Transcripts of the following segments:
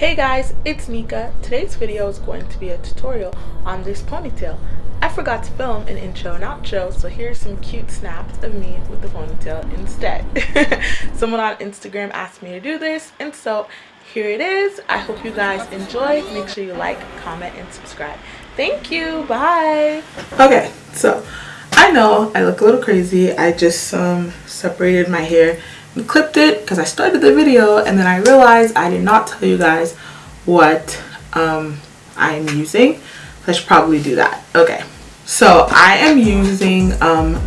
Hey guys, it's Nica. Today's video is going to be a tutorial on this ponytail. I forgot to film an intro and outro, so here's some cute snaps of me with the ponytail instead. Someone on Instagram asked me to do this, and so here it is. I hope you guys enjoy. Make sure you like, comment, and subscribe. Thank you. Bye. Okay, so I know I look a little crazy. I just separated my hair and clipped it because I started the video and then I realized I did not tell you guys what I'm using. I should probably do that. Okay, so I am using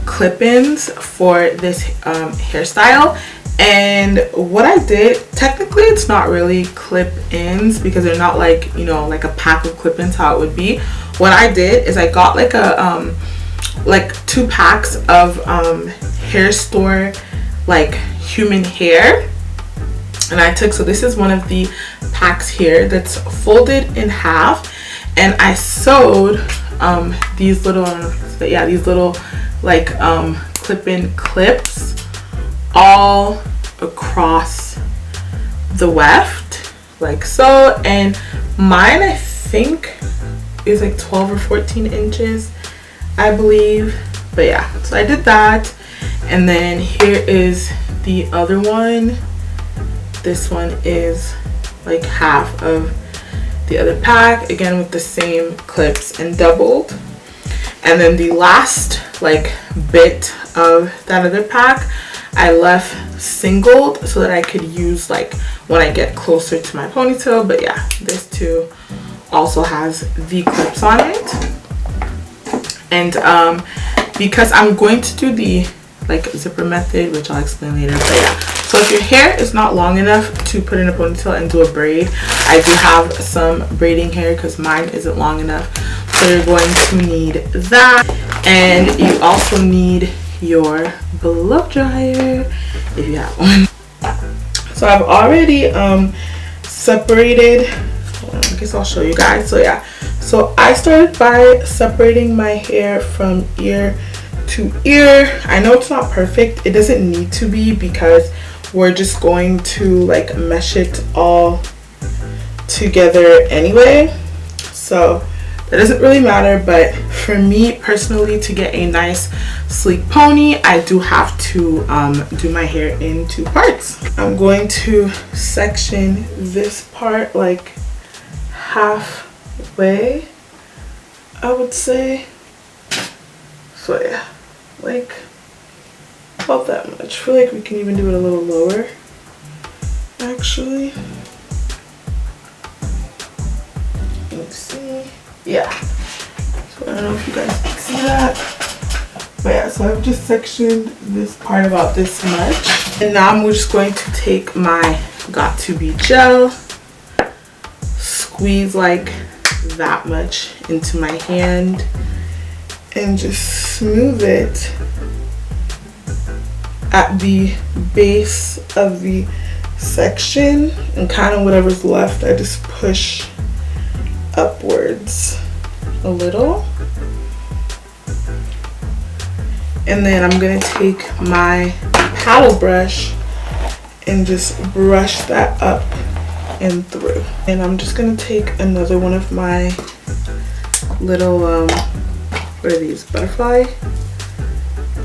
clip-ins for this hairstyle, and what I did, technically it's not really clip-ins because they're not like, you know, like a pack of clip-ins how it would be. What I did is I got like a like 2 packs of hair store like human hair, and I took, so this is one of the packs here that's folded in half, and I sewed these little like clip-in clips all across the weft like so, and mine I think is like 12 or 14 inches I believe, but yeah, so I did that. And then here is the other one. This one is like half of the other pack, again with the same clips and doubled. And then the last like bit of that other pack I left singled so that I could use like when I get closer to my ponytail. But yeah, this too also has the clips on it. And because I'm going to do the like zipper method, which I'll explain later, but yeah, so if your hair is not long enough to put in a ponytail and do a braid, I do have some braiding hair because mine isn't long enough, so you're going to need that. And you also need your blow dryer if you have one. So I've already separated, I guess I'll show you guys. So yeah, so I started by separating my hair from ear to ear. I know it's not perfect, it doesn't need to be because we're just going to like mesh it all together anyway, so that doesn't really matter. But for me personally, to get a nice sleek pony, I do have to do my hair in 2 parts. I'm going to section this part like halfway, I would say. So yeah, like about that much. I feel like we can even do it a little lower actually. Let's see. Yeah, so I don't know if you guys can see that, but yeah, so I've just sectioned this part about this much, and now I'm just going to take my Got To Be gel, squeeze like that much into my hand, and just smooth it at the base of the section, and kind of whatever's left I just push upwards a little. And then I'm gonna take my paddle brush and just brush that up and through. And I'm just gonna take another one of my little what are these, butterfly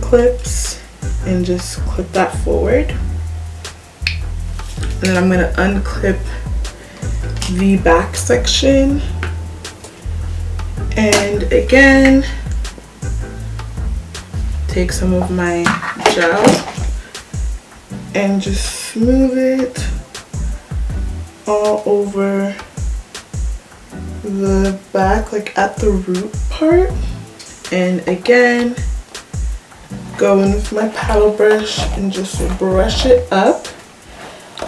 clips, and just clip that forward. And then I'm gonna unclip the back section, and again take some of my gel and just smooth it all over the back, like at the root part. And again, go in with my paddle brush and just brush it up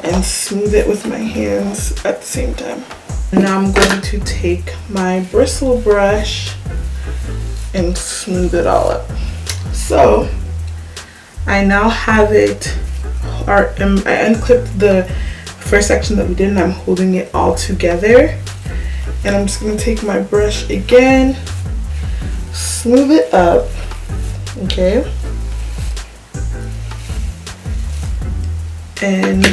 and smooth it with my hands at the same time. Now I'm going to take my bristle brush and smooth it all up. So I now have it, or I unclipped the first section that we did, and I'm holding it all together. And I'm just going to take my brush again, smooth it up, okay, and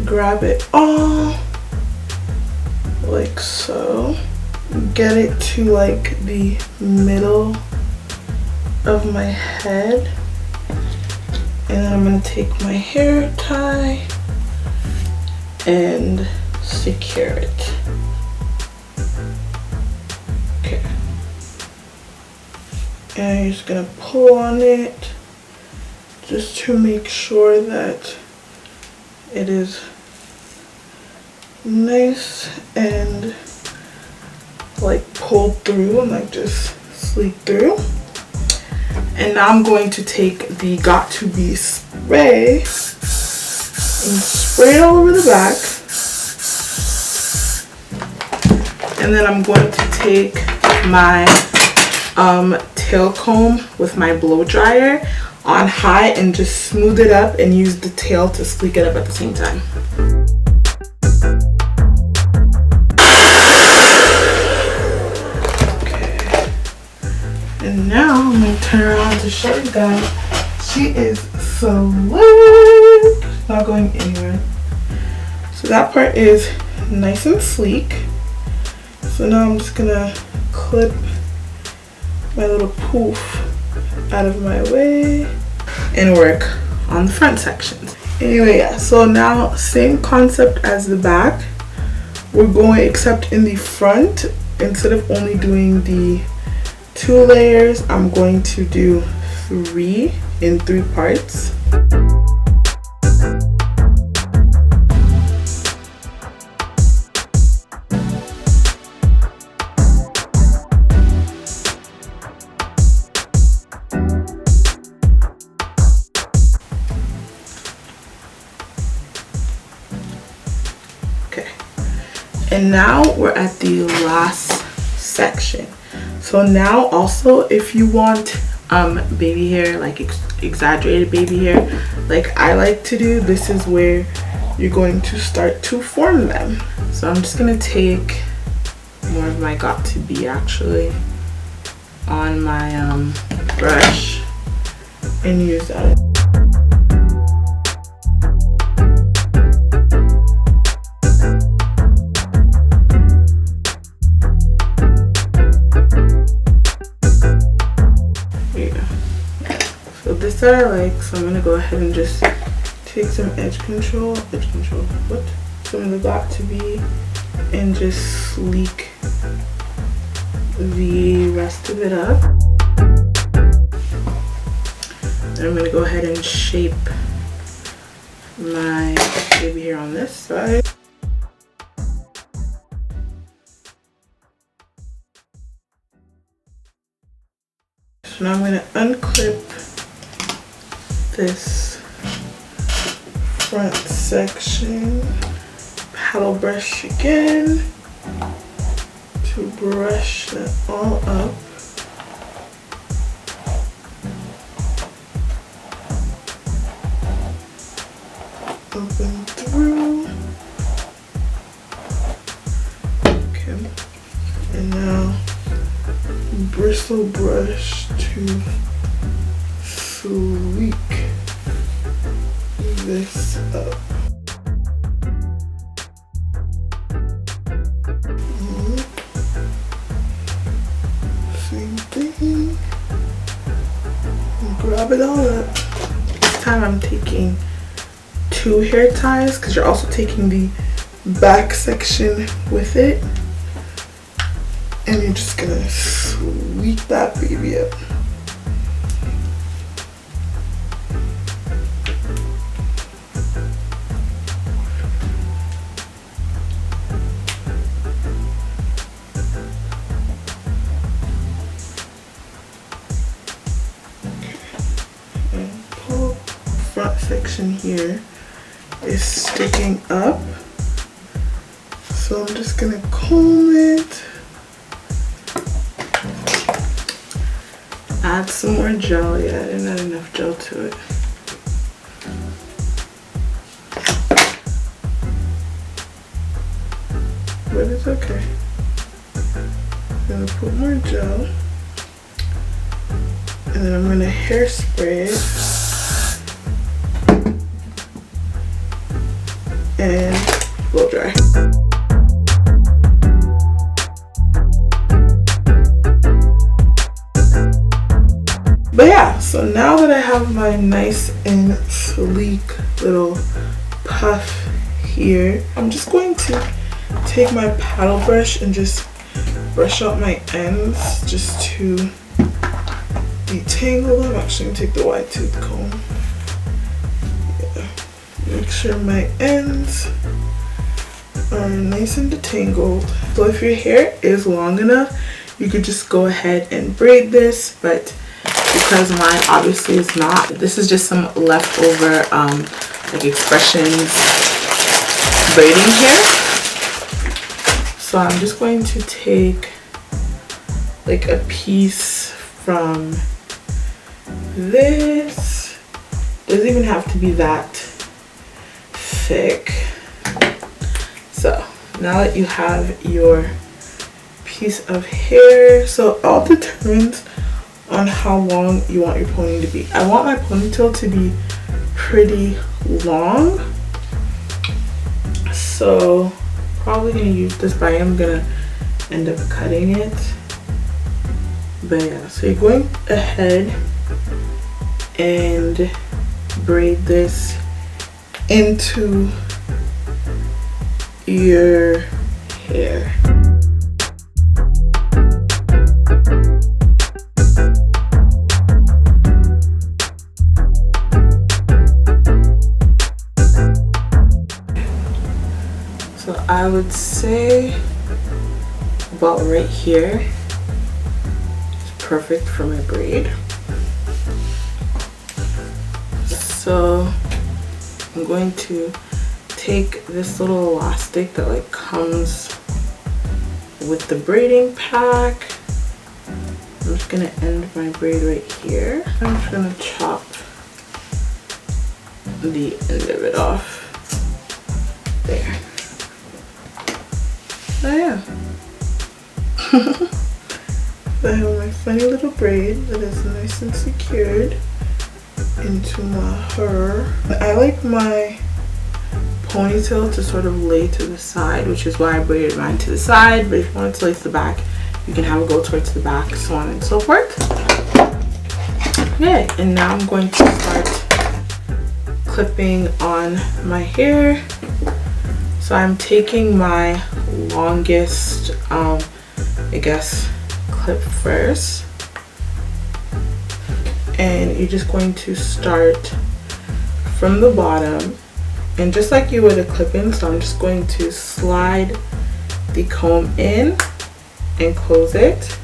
grab it all like so, get it to like the middle of my head, and then I'm gonna take my hair tie and secure it. Okay, and you're just gonna pull on it just to make sure that it is nice and like pulled through and like just sleek through. And now I'm going to take the Got To Be spray and spray it all over the back. And then I'm going to take my tail comb with my blow dryer on high and just smooth it up and use the tail to sleek it up at the same time. Okay. And now I'm going to turn around to show you guys. She is sleek. Not going anywhere. So that part is nice and sleek. So now I'm just going to clip my little poof out of my way and work on the front sections. Anyway, yeah, so now same concept as the back. We're going, except in the front, instead of only doing the 2 layers, I'm going to do 3 in 3 parts. And now we're at the last section. So now also, if you want baby hair, like exaggerated baby hair, like I like to do, this is where you're going to start to form them. So I'm just gonna take more of my Got To Be actually on my brush and use that. This that I like, so I'm gonna go ahead and just take some some of the Got To Be and just sleek the rest of it up. And I'm gonna go ahead and shape my baby hair on this side. So now I'm gonna unclip this front section, paddle brush again to brush that all up. Open through. Okay, and now bristle brush to sleek this up. Same thing. Grab it all up. This time I'm taking 2 hair ties because you're also taking the back section with it. And you're just gonna sweep that baby up. Section here is sticking up, so I'm just gonna comb it, add some more gel. Yeah, I didn't add enough gel to it. But it's okay. I'm gonna put more gel, and then I'm gonna hairspray it. And now that I have my nice and sleek little puff here, I'm just going to take my paddle brush and just brush out my ends just to detangle them. Actually, I'm gonna take the wide tooth comb. Yeah. Make sure my ends are nice and detangled. So if your hair is long enough, you could just go ahead and braid this, but because mine obviously is not, this is just some leftover like Expressions braiding hair. So I'm just going to take like a piece from this. Doesn't even have to be that thick. So now that you have your piece of hair, so it all determines on how long you want your pony to be. I want my ponytail to be pretty long, so probably gonna use this, but I am gonna end up cutting it. But yeah, so you're going ahead and braid this into your hair. So I would say about right here is perfect for my braid. So I'm going to take this little elastic that like comes with the braiding pack. I'm just gonna end my braid right here. I'm just gonna chop the end of it off. There. Oh yeah. I have my funny little braid that is nice and secured into my hair. I like my ponytail to sort of lay to the side, which is why I braided mine to the side, but if you want it to lay to the back, you can have it go towards the back, so on and so forth. Okay, and now I'm going to start clipping on my hair. So I'm taking my longest, I guess, clip first. And you're just going to start from the bottom. And just like you would a clip-in, so I'm just going to slide the comb in and close it.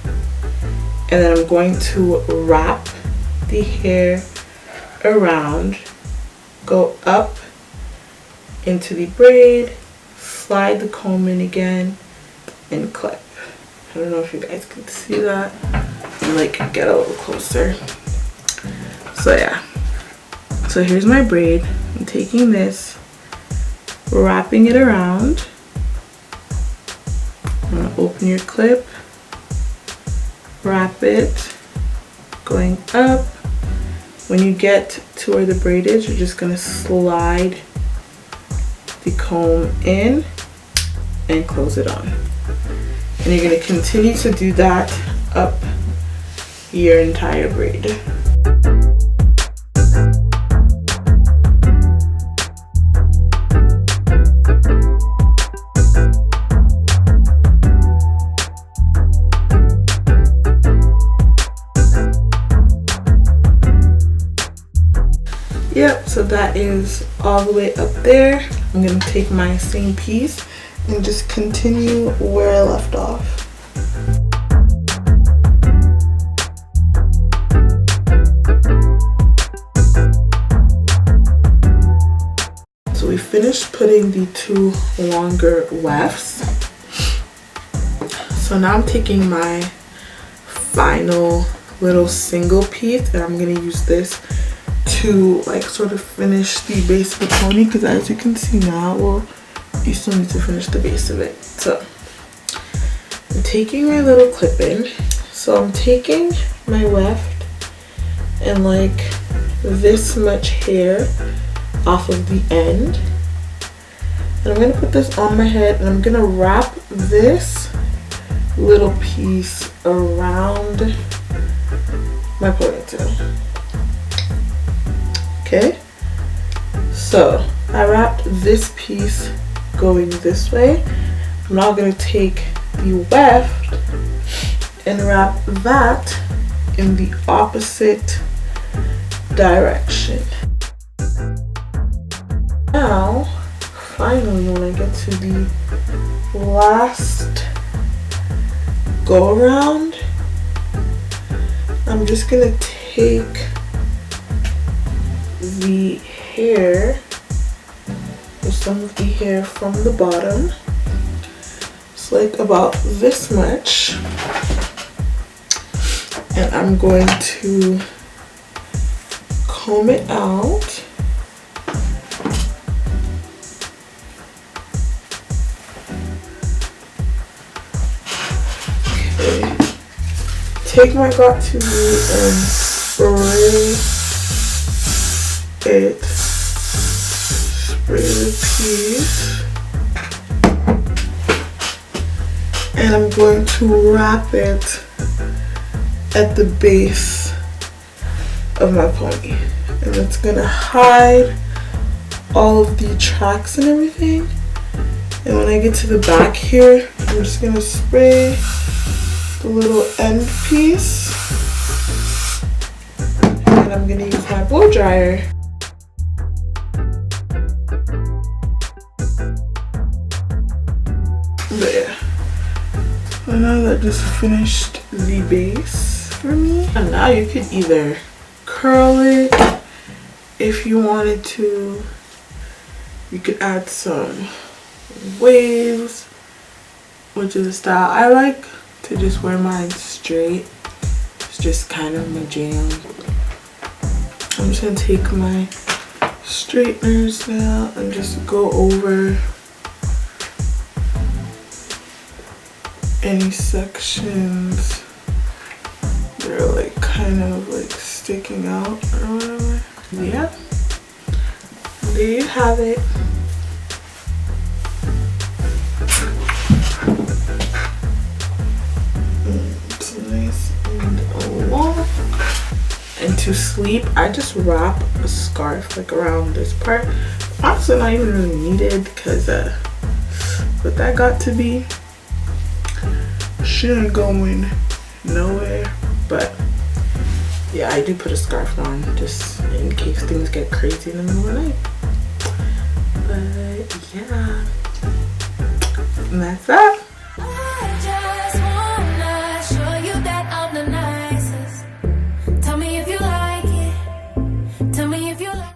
And then I'm going to wrap the hair around, go up into the braid, slide the comb in again, and clip. I don't know if you guys can see that. And like get a little closer. So yeah. So here's my braid. I'm taking this, wrapping it around. I'm gonna open your clip, wrap it, going up. When you get to where the braid is, you're just gonna slide the comb in and close it on. And you're gonna continue to do that up your entire braid. Yep, so that is all the way up there. I'm gonna take my same piece and just continue where I left off. So we finished putting the two longer wefts. So now I'm taking my final little single piece and I'm gonna use this to like sort of finish the base of the pony, because as you can see now, well, you still need to finish the base of it. So I'm taking my little clip in. So I'm taking my weft and like this much hair off of the end, and I'm gonna put this on my head and I'm gonna wrap this little piece around my ponytail. Okay, so I wrapped this piece going this way. I'm now going to take the weft and wrap that in the opposite direction. Now, finally, when I get to the last go around, I'm just gonna take the hair, or some of the hair from the bottom. It's like about this much. And I'm going to comb it out. Okay. Take my got to and spray it. Spray the piece. And I'm going to wrap it at the base of my pony, and it's gonna hide all of the tracks and everything. And when I get to the back here, I'm just gonna spray the little end piece, and I'm gonna use my blow dryer. But yeah, so now that just finished the base for me. And now you could either curl it if you wanted to. You could add some waves, which is a style I like to just wear mine straight. It's just kind of my jam. I'm just gonna take my straighteners now and just go over any sections that are like kind of like sticking out or whatever. Yeah, there you have it. It's nice and long. And to sleep, I just wrap a scarf like around this part. Honestly, not even really needed because what that got to be shouldn't going nowhere. But yeah, I do put a scarf on just in case things get crazy in the middle of the night. But yeah, and that's that.